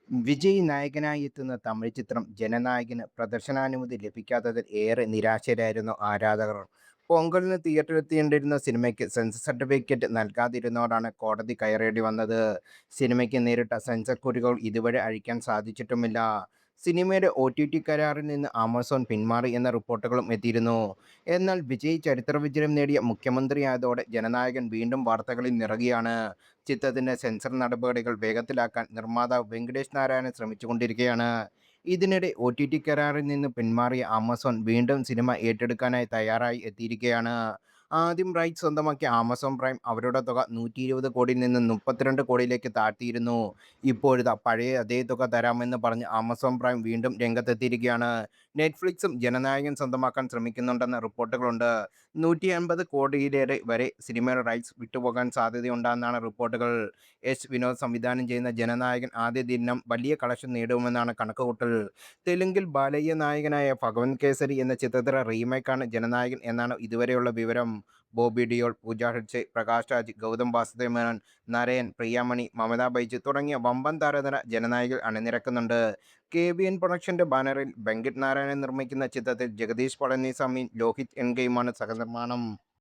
വിജയ് നായകനായി എത്തുന്ന തമിഴ് ചിത്രം ജനനായകന് പ്രദർശനാനുമതി ലഭിക്കാത്തതിൽ ഏറെ നിരാശരായിരുന്നു ആരാധകർ. പൊങ്കലിന് തിയേറ്ററിലെത്തേണ്ടിയിരുന്ന സിനിമയ്ക്ക് സെൻസർ സർട്ടിഫിക്കറ്റ് നൽകാതിരുന്നതോടാണ് കോടതി കയറേണ്ടി വന്നത്. സിനിമയ്ക്ക് നേരിട്ട സെൻസർ കുരുക്കുകൾ ഇതുവരെ അഴിക്കാൻ സാധിച്ചിട്ടുമില്ല. സിനിമയുടെ OTT കരാറിൽ നിന്ന് ആമസോൺ പിന്മാറി എന്ന റിപ്പോർട്ടുകളും എത്തിയിരുന്നു. എന്നാൽ വിജയ് ചരിത്ര വിജയം നേടിയ മുഖ്യമന്ത്രിയായതോടെ ജനനായകൻ വീണ്ടും വാർത്തകളിൽ നിറയുകയാണ്. ചിത്രത്തിന്റെ സെൻസർ നടപടികൾ വേഗത്തിലാക്കാൻ നിർമ്മാതാവ് വെങ്കടേഷ് നാരായണൻ ശ്രമിച്ചുകൊണ്ടിരിക്കുകയാണ്. ഇതിനിടെ OTT കരാറിൽ നിന്ന് പിന്മാറിയ ആമസോൺ വീണ്ടും സിനിമ ഏറ്റെടുക്കാനായി തയ്യാറായി എത്തിയിരിക്കുകയാണ്. ആദ്യം റൈറ്റ് സ്വന്തമാക്കിയ ആമസോൺ പ്രൈം അവരുടെ തുക 120 കോടിയിൽ നിന്ന് 32 കോടിയിലേക്ക് താഴ്ത്തിയിരുന്നു. ഇപ്പോഴിതാ പഴയ അതേ തുക തരാമെന്ന് പറഞ്ഞ് ആമസോൺ പ്രൈം വീണ്ടും രംഗത്തെത്തിയിരിക്കുകയാണ്. നെറ്റ്ഫ്ലിക്സും ജനനായകൻ സ്വന്തമാക്കാൻ ശ്രമിക്കുന്നുണ്ടെന്ന റിപ്പോർട്ടുകളുണ്ട്. 150 കോടിയിലേറെ വരെ സിനിമയുടെ റൈറ്റ്സ് വിട്ടുപോകാൻ സാധ്യതയുണ്ടെന്നാണ് റിപ്പോർട്ടുകൾ. വിനോദ് സംവിധാനം ചെയ്യുന്ന ജനനായകൻ ആദ്യ ദിനം വലിയ കളക്ഷൻ നേടുമെന്നാണ് കണക്കുകൂട്ടൽ. തെലുങ്കിൽ ബാലയ്യ നായകനായ ഭഗവൻ കേസരി എന്ന ചിത്രത്തിലെ റീമേക്കാണ് ജനനായകൻ എന്നാണ് ഇതുവരെയുള്ള വിവരം. ബോബി ഡിയോൾ, പൂജ ഹെഗ്ഡെ, പ്രകാശ് രാജ്, ഗൗതം വാസുദേവൻ, നരയൻ, പ്രിയാമണി, മമത ബൈജു തുടങ്ങിയ വമ്പൻ താരനിര ജനനായകൻ അണിനിരക്കുന്നുണ്ട്. KBN പ്രൊഡക്ഷന്റെ ബാനറിൽ വെങ്കിട്ട് നാരായണൻ നിർമ്മിക്കുന്ന ചിത്രത്തിൽ ജഗദീഷ് പളനിസ്വാമിയും ലോഹിത് എൻഗെയുമാണ് സഹനിർമ്മാണം.